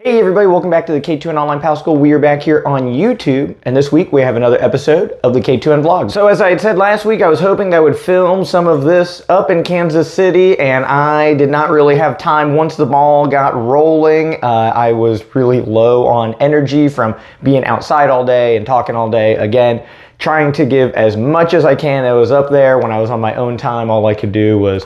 Hey everybody, welcome back to the K2N Online Pal School. We are back here on YouTube, and this week we have another episode of the K2N Vlog. So as I had said last week, I was hoping I would film some of this up in Kansas City, and I did not really have time. Once the ball got rolling, I was really low on energy from being outside all day and talking all day. Again, trying to give as much as I can. I was up there when I was on my own time. All I could do was,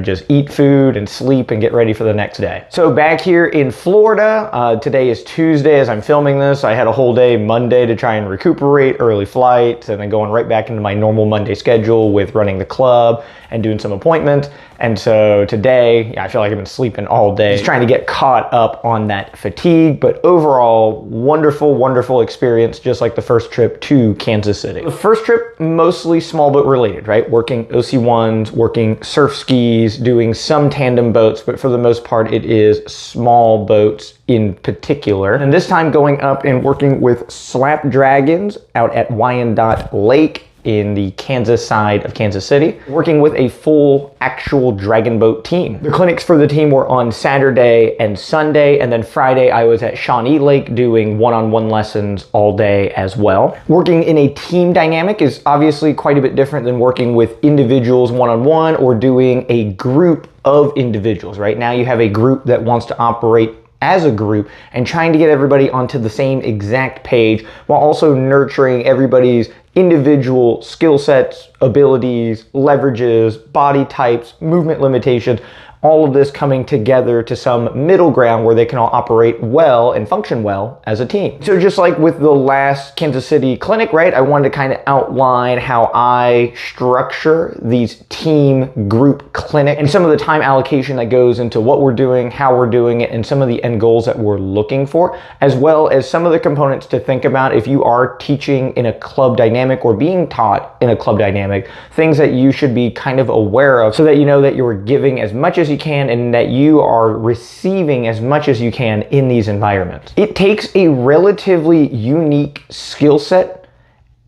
just eat food and sleep and get ready for the next day. So back here in Florida, today is Tuesday as I'm filming this. I had a whole day Monday to try and recuperate, early flights, and then going right back into my normal Monday schedule with running the club and doing some appointments. And so today, I feel like I've been sleeping all day, just trying to get caught up on that fatigue. But overall, wonderful, wonderful experience, just like the first trip to Kansas City. The first trip, mostly small boat related, right? Working OC1s, working surf skis, doing some tandem boats, but for the most part, it is small boats in particular. And this time going up and working with Slap Dragons out at Wyandotte Lake in the Kansas side of Kansas City, working with a full actual dragon boat team. The clinics for the team were on Saturday and Sunday, and then Friday I was at Shawnee Lake doing one-on-one lessons all day as well. Working in a team dynamic is obviously quite a bit different than working with individuals one-on-one or doing a group of individuals, right? Now you have a group that wants to operate as a group and trying to get everybody onto the same exact page while also nurturing everybody's individual skill sets, abilities, leverages, body types, movement limitations, all of this coming together to some middle ground where they can all operate well and function well as a team. So just like with the last Kansas City clinic, right, I wanted to kind of outline how I structure these team group clinic and some of the time allocation that goes into what we're doing, how we're doing it, and some of the end goals that we're looking for, as well as some of the components to think about if you are teaching in a club dynamic or being taught in a club dynamic, things that you should be kind of aware of so that you know that you're giving as much as you can and that you are receiving as much as you can in these environments. It takes a relatively unique skill set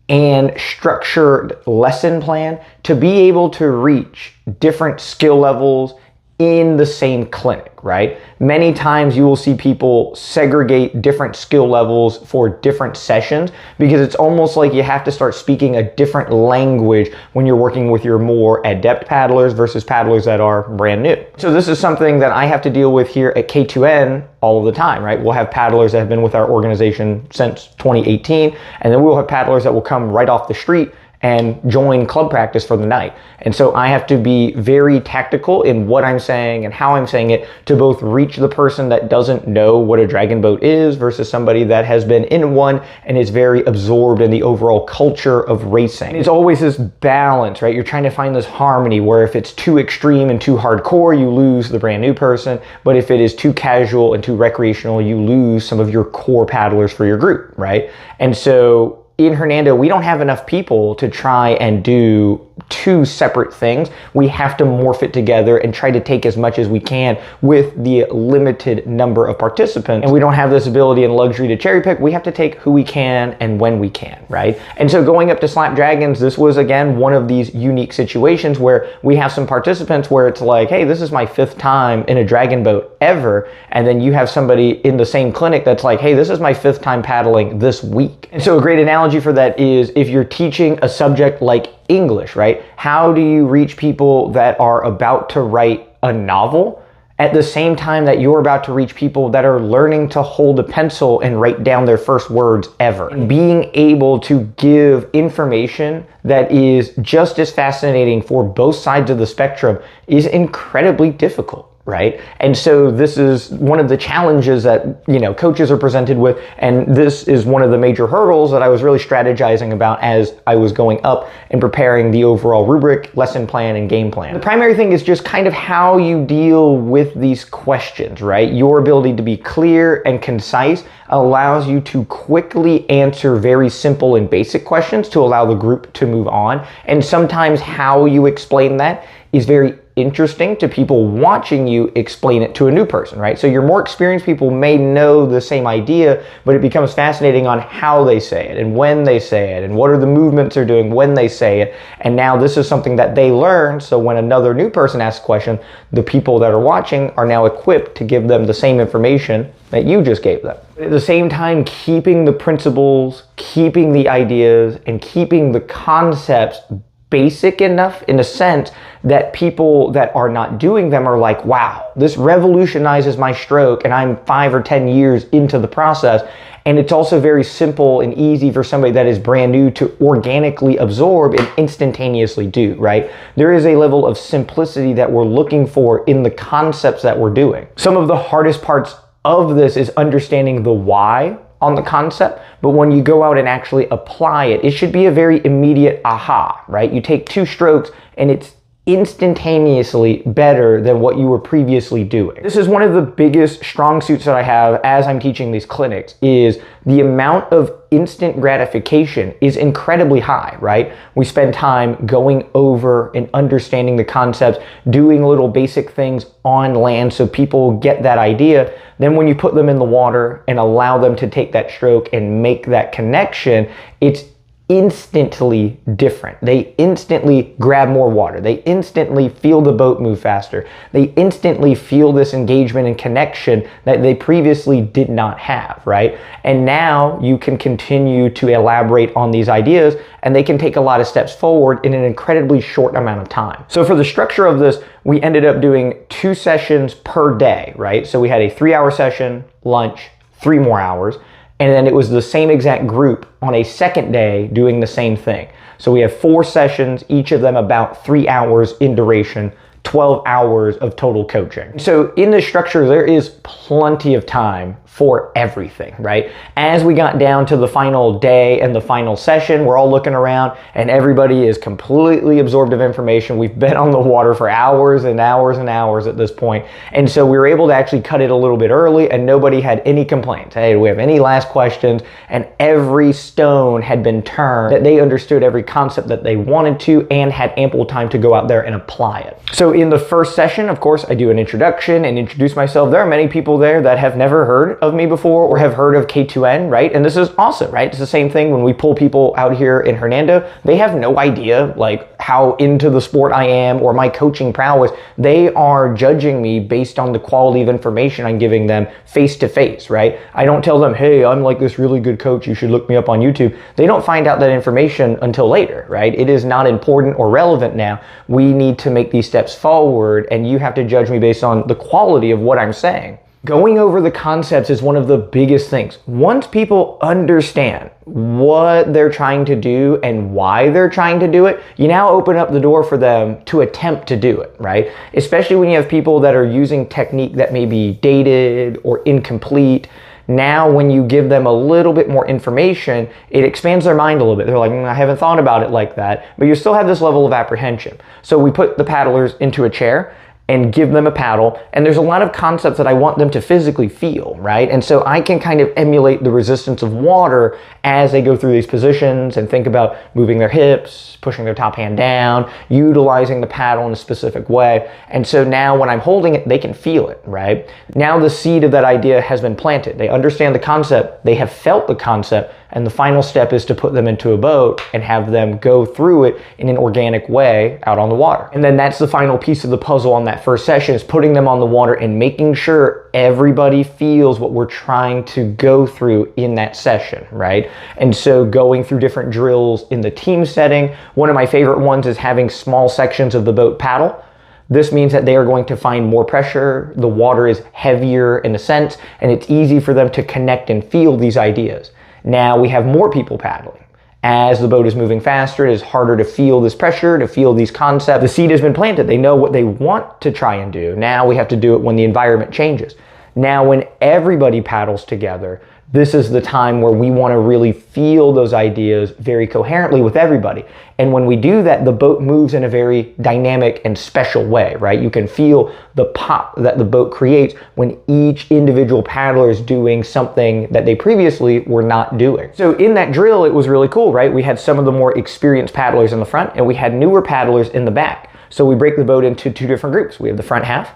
and structured lesson plan to be able to reach different skill levels in the same clinic, right? Many times you will see people segregate different skill levels for different sessions because it's almost like you have to start speaking a different language when you're working with your more adept paddlers versus paddlers that are brand new. So this is something that I have to deal with here at K2N all of the time, right? We'll have paddlers that have been with our organization since 2018, and then we'll have paddlers that will come right off the street and join club practice for the night. And so I have to be very tactical in what I'm saying and how I'm saying it to both reach the person that doesn't know what a dragon boat is versus somebody that has been in one and is very absorbed in the overall culture of racing. And it's always this balance, right? You're trying to find this harmony where if it's too extreme and too hardcore, you lose the brand new person. But if it is too casual and too recreational, you lose some of your core paddlers for your group, right? And so in Hernando, we don't have enough people to try and do two separate things. We have to morph it together and try to take as much as we can with the limited number of participants. And we don't have this ability and luxury to cherry pick. We have to take who we can and when we can, right? And so going up to Slap Dragons, this was again one of these unique situations where we have some participants where it's like, hey, this is my 5th time in a dragon boat ever. And then you have somebody in the same clinic that's like, hey, this is my 5th time paddling this week. And so a great analogy for that is if you're teaching a subject like English, right? How do you reach people that are about to write a novel at the same time that you're about to reach people that are learning to hold a pencil and write down their first words ever? And being able to give information that is just as fascinating for both sides of the spectrum is incredibly difficult, right? And so this is one of the challenges that, coaches are presented with. And this is one of the major hurdles that I was really strategizing about as I was going up and preparing the overall rubric, lesson plan, and game plan. The primary thing is just kind of how you deal with these questions, right? Your ability to be clear and concise allows you to quickly answer very simple and basic questions to allow the group to move on. And sometimes how you explain that is very interesting to people watching you explain it to a new person, right? So your more experienced people may know the same idea, but it becomes fascinating on how they say it and when they say it and what are the movements they're doing when they say it. And now this is something that they learn, so when another new person asks a question, the people that are watching are now equipped to give them the same information that you just gave them. At the same time, keeping the principles, keeping the ideas, and keeping the concepts basic enough in a sense that people that are not doing them are like, wow, this revolutionizes my stroke and I'm 5 or 10 years into the process. And it's also very simple and easy for somebody that is brand new to organically absorb and instantaneously do, right? There is a level of simplicity that we're looking for in the concepts that we're doing. Some of the hardest parts of this is understanding the why on the concept, but when you go out and actually apply it, it should be a very immediate aha, right? You take 2 strokes and it's instantaneously better than what you were previously doing. This is one of the biggest strong suits that I have as I'm teaching these clinics, is the amount of instant gratification is incredibly high, right? We spend time going over and understanding the concepts, doing little basic things on land so people get that idea. Then when you put them in the water and allow them to take that stroke and make that connection, it's instantly different. They instantly grab more water. They instantly feel the boat move faster. They instantly feel this engagement and connection that they previously did not have, right? And now you can continue to elaborate on these ideas and they can take a lot of steps forward in an incredibly short amount of time. So for the structure of this, we ended up doing 2 sessions per day, right? So we had a 3-hour session, lunch, 3 more hours. And then it was the same exact group on a second day doing the same thing. So we have 4 sessions, each of them about 3 hours in duration, 12 hours of total coaching. So in this structure, there is plenty of time for everything, right? As we got down to the final day and the final session, we're all looking around and everybody is completely absorbed of information. We've been on the water for hours and hours and hours at this point. And so we were able to actually cut it a little bit early and nobody had any complaints. Hey, do we have any last questions? And every stone had been turned, that they understood every concept that they wanted to and had ample time to go out there and apply it. So in the first session, of course, I do an introduction and introduce myself. There are many people there that have never heard of me before or have heard of K2N, right? And this is awesome, right? It's the same thing when we pull people out here in Hernando. They have no idea like how into the sport I am or my coaching prowess. They are judging me based on the quality of information I'm giving them face to face, right? I don't tell them, hey, I'm like this really good coach, you should look me up on YouTube. They don't find out that information until later, right? It is not important or relevant now. We need to make these steps forward and you have to judge me based on the quality of what I'm saying. Going over the concepts is one of the biggest things. Once people understand what they're trying to do and why they're trying to do it, you now open up the door for them to attempt to do it, right? Especially when you have people that are using technique that may be dated or incomplete. Now, when you give them a little bit more information, it expands their mind a little bit. They're like, I haven't thought about it like that, but you still have this level of apprehension. So we put the paddlers into a chair and give them a paddle. And there's a lot of concepts that I want them to physically feel, right? And so I can kind of emulate the resistance of water as they go through these positions and think about moving their hips, pushing their top hand down, utilizing the paddle in a specific way. And so now when I'm holding it, they can feel it, right? Now the seed of that idea has been planted. They understand the concept, they have felt the concept, and the final step is to put them into a boat and have them go through it in an organic way out on the water. And then that's the final piece of the puzzle on that first session, is putting them on the water and making sure everybody feels what we're trying to go through in that session, right? And so going through different drills in the team setting, one of my favorite ones is having small sections of the boat paddle. This means that they are going to find more pressure, the water is heavier in a sense, and it's easy for them to connect and feel these ideas. Now we have more people paddling. As the boat is moving faster, it is harder to feel this pressure, to feel these concepts. The seed has been planted. They know what they want to try and do. Now we have to do it when the environment changes. Now when everybody paddles together, this is the time where we want to really feel those ideas very coherently with everybody. And when we do that, the boat moves in a very dynamic and special way, right? You can feel the pop that the boat creates when each individual paddler is doing something that they previously were not doing. So in that drill, it was really cool, right? We had some of the more experienced paddlers in the front and we had newer paddlers in the back. So we break the boat into two different groups. We have the front half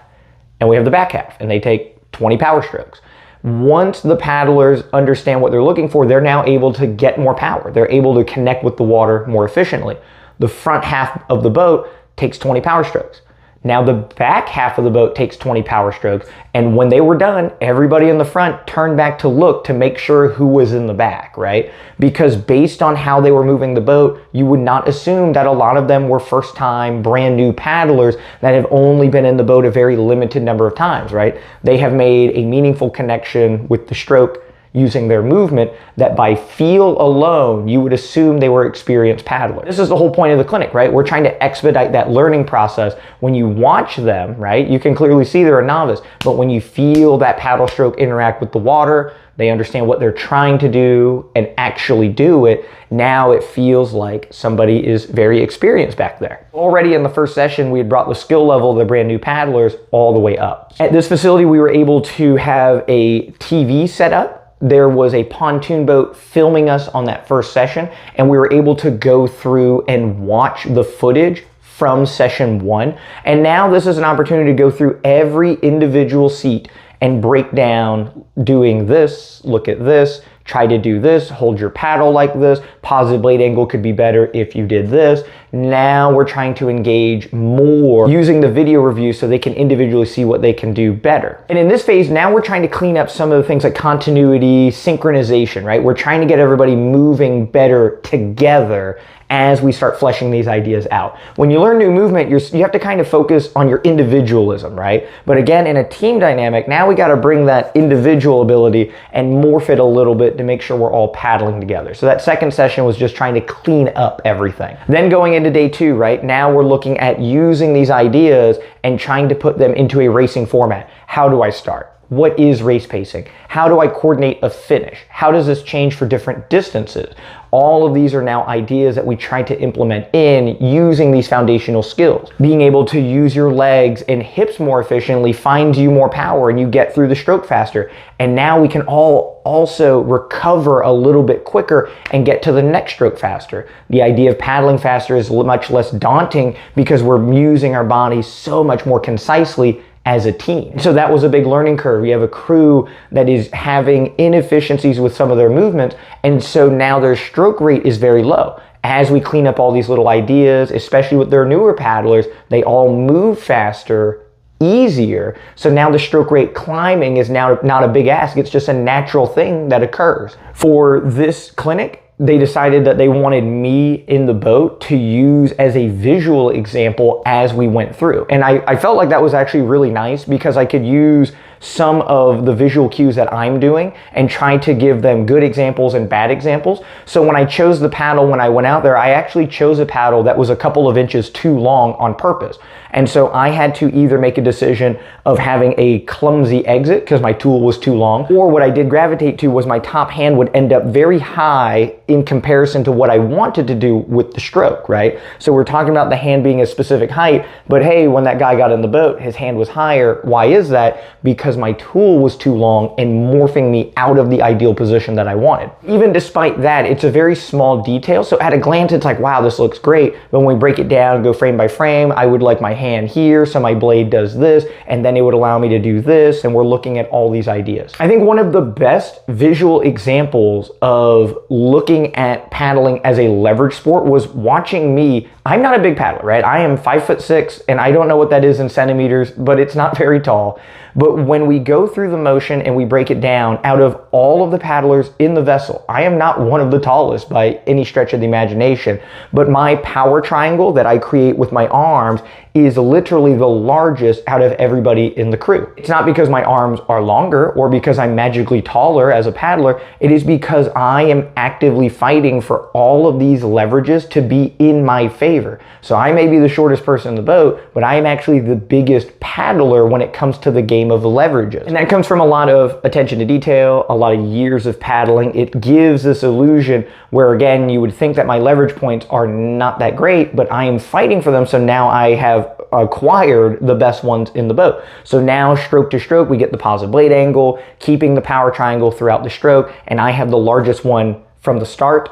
and we have the back half, and they take 20 power strokes. Once the paddlers understand what they're looking for, they're now able to get more power. They're able to connect with the water more efficiently. The front half of the boat takes 20 power strokes. Now the back half of the boat takes 20 power strokes, and when they were done, everybody in the front turned back to look to make sure who was in the back, right? Because based on how they were moving the boat, you would not assume that a lot of them were first-time, brand new paddlers that have only been in the boat a very limited number of times, right? They have made a meaningful connection with the stroke using their movement that by feel alone, you would assume they were experienced paddlers. This is the whole point of the clinic, right? We're trying to expedite that learning process. When you watch them, right, you can clearly see they're a novice, but when you feel that paddle stroke interact with the water, they understand what they're trying to do and actually do it. Now it feels like somebody is very experienced back there. Already in the first session, we had brought the skill level of the brand new paddlers all the way up. At this facility, we were able to have a TV set up. There was a pontoon boat filming us on that first session, and we were able to go through and watch the footage from session 1. And now this is an opportunity to go through every individual seat and break down doing this, look at this, try to do this, hold your paddle like this, positive blade angle could be better if you did this. Now we're trying to engage more using the video review so they can individually see what they can do better. And in this phase, now we're trying to clean up some of the things like continuity, synchronization, right? We're trying to get everybody moving better together as we start fleshing these ideas out. When you learn new movement, you have to kind of focus on your individualism, right? But again, in a team dynamic, now we got to bring that individual ability and morph it a little bit to make sure we're all paddling together. So that second session was just trying to clean up everything. Then going into day 2, right? Now we're looking at using these ideas and trying to put them into a racing format. How do I start? What is race pacing? How do I coordinate a finish? How does this change for different distances? All of these are now ideas that we try to implement in using these foundational skills. Being able to use your legs and hips more efficiently finds you more power and you get through the stroke faster. And now we can all also recover a little bit quicker and get to the next stroke faster. The idea of paddling faster is much less daunting because we're using our bodies so much more concisely as a team. So that was a big learning curve. You have a crew that is having inefficiencies with some of their movements, and so now their stroke rate is very low. As we clean up all these little ideas, especially with their newer paddlers, they all move faster, easier. So now the stroke rate climbing is now not a big ask. It's just a natural thing that occurs. For this clinic, they decided that they wanted me in the boat to use as a visual example as we went through. And I felt like that was actually really nice because I could use some of the visual cues that I'm doing and try to give them good examples and bad examples. So when I chose the paddle when I went out there, I actually chose a paddle that was a couple of inches too long on purpose. And so I had to either make a decision of having a clumsy exit because my tool was too long, or what I did gravitate to was my top hand would end up very high in comparison to what I wanted to do with the stroke, right? So we're talking about the hand being a specific height, but hey, when that guy got in the boat, his hand was higher. Why is that? Because my tool was too long and morphing me out of the ideal position that I wanted. Even despite that, it's a very small detail. So at a glance, it's like, wow, this looks great. But when we break it down, go frame by frame, I would like my hand here, so my blade does this, and then it would allow me to do this, and we're looking at all these ideas. I think one of the best visual examples of looking at paddling as a leverage sport was watching me. I'm not a big paddler, right? I am 5'6", and I don't know what that is in centimeters, but it's not very tall. But when we go through the motion and we break it down, out of all of the paddlers in the vessel, I am not one of the tallest by any stretch of the imagination, but my power triangle that I create with my arms is literally the largest out of everybody in the crew. It's not because my arms are longer or because I'm magically taller as a paddler. It is because I am actively fighting for all of these leverages to be in my favor. So I may be the shortest person in the boat, but I am actually the biggest paddler when it comes to the game of leverages. And that comes from a lot of attention to detail, a lot of years of paddling. It gives this illusion where, again, you would think that my leverage points are not that great, but I am fighting for them. So now I have acquired the best ones in the boat. So now stroke to stroke, we get the positive blade angle, keeping the power triangle throughout the stroke, and I have the largest one from the start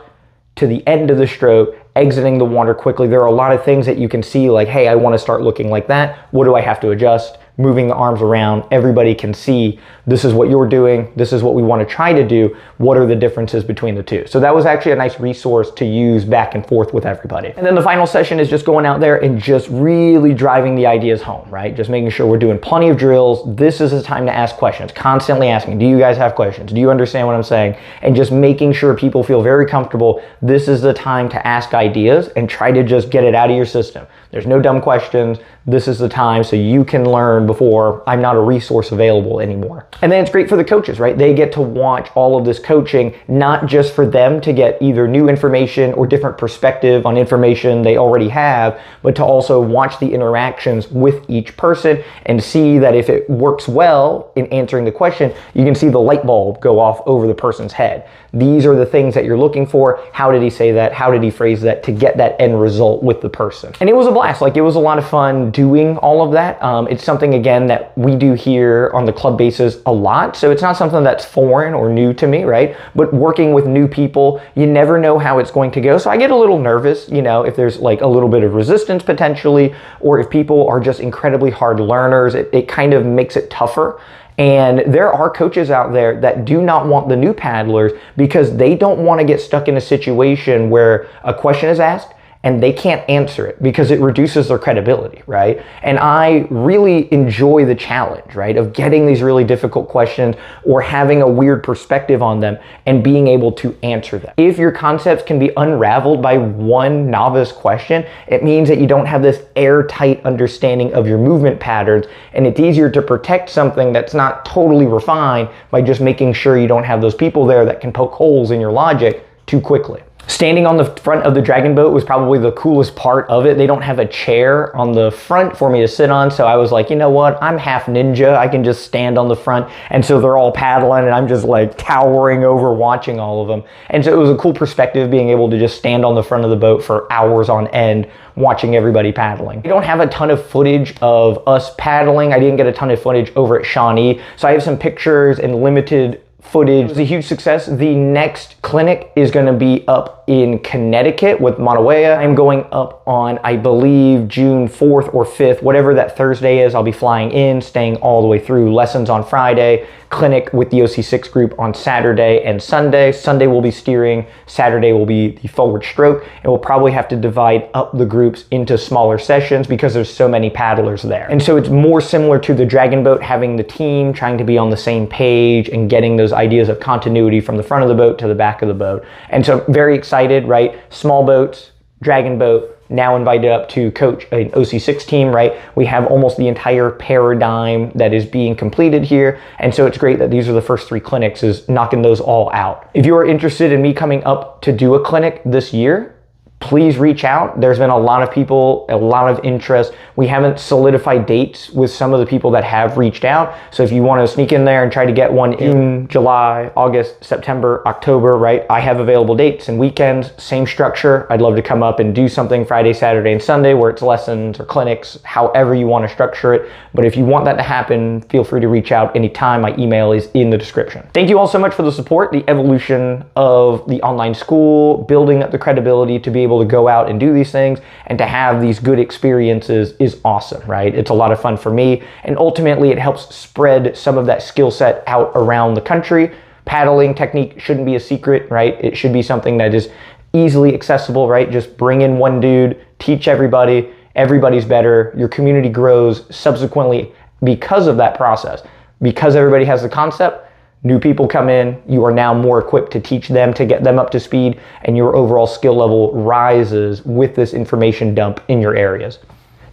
to the end of the stroke exiting the water quickly. There are a lot of things that you can see like, hey, I want to start looking like that. What do I have to adjust? Moving the arms around, everybody can see this is what you're doing, this is what we want to try to do, what are the differences between the two. So that was actually a nice resource to use back and forth with everybody. And then the final session is just going out there and just really driving the ideas home, right? Just making sure we're doing plenty of drills. This is the time to ask questions, constantly asking, do you guys have questions? Do you understand what I'm saying? And just making sure people feel very comfortable. This is the time to ask ideas and try to just get it out of your system. There's no dumb questions. This is the time so you can learn before I'm not a resource available anymore. And then it's great for the coaches, right? They get to watch all of this coaching, not just for them to get either new information or different perspective on information they already have, but to also watch the interactions with each person and see that if it works well in answering the question, you can see the light bulb go off over the person's head. These are the things that you're looking for. How did he say that? How did he phrase that to get that end result with the person? And it was a blast. Like, it was a lot of fun doing all of that. It's something, again, that we do here on the club basis a lot. So it's not something that's foreign or new to me, right? But working with new people, you never know how it's going to go. So I get a little nervous, you know, if there's like a little bit of resistance potentially, or if people are just incredibly hard learners, it kind of makes it tougher. And there are coaches out there that do not want the new paddlers because they don't want to get stuck in a situation where a question is asked and they can't answer it because it reduces their credibility, right? And I really enjoy the challenge, right, of getting these really difficult questions or having a weird perspective on them and being able to answer them. If your concepts can be unraveled by one novice question, it means that you don't have this airtight understanding of your movement patterns, and it's easier to protect something that's not totally refined by just making sure you don't have those people there that can poke holes in your logic too quickly. Standing on the front of the dragon boat was probably the coolest part of it. They don't have a chair on the front for me to sit on, so I was like, you know what, I'm half ninja, I can just stand on the front. And so they're all paddling and I'm just like towering over watching all of them. And so it was a cool perspective being able to just stand on the front of the boat for hours on end watching everybody paddling. I don't have a ton of footage of us paddling. I didn't get a ton of footage over at Shawnee, so I have some pictures and limited footage. It was a huge success. The next clinic is going to be up in Connecticut with Monowea. I'm going up on, I believe, June 4th or 5th, whatever that Thursday is. I'll be flying in, staying all the way through, lessons on Friday, clinic with the OC6 group on Saturday and Sunday. Sunday will be steering, Saturday will be the forward stroke, and we'll probably have to divide up the groups into smaller sessions because there's so many paddlers there. And so it's more similar to the dragon boat, having the team trying to be on the same page and getting those ideas of continuity from the front of the boat to the back of the boat. And so very excited, right? Small boats, dragon boat, now invited up to coach an OC6 team, right? We have almost the entire paradigm that is being completed here. And so it's great that these are the first 3 clinics, is knocking those all out. If you are interested in me coming up to do a clinic this year, please reach out. There's been a lot of people, a lot of interest. We haven't solidified dates with some of the people that have reached out. So if you want to sneak in there and try to get one in July, August, September, October, right? I have available dates and weekends, same structure. I'd love to come up and do something Friday, Saturday, and Sunday where it's lessons or clinics, however you want to structure it. But if you want that to happen, feel free to reach out anytime. My email is in the description. Thank you all so much for the support, the evolution of the online school, building up the credibility to be able to go out and do these things and to have these good experiences is awesome, right? It's a lot of fun for me, and ultimately it helps spread some of that skill set out around the country. Paddling technique shouldn't be a secret, right? It should be something that is easily accessible, right? Just bring in one dude, teach everybody, everybody's better, your community grows subsequently because of that process. Because everybody has the concept, new people come in, you are now more equipped to teach them, to get them up to speed, and your overall skill level rises with this information dump in your areas.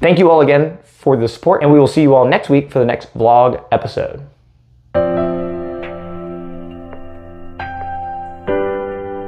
Thank you all again for the support, and we will see you all next week for the next vlog episode.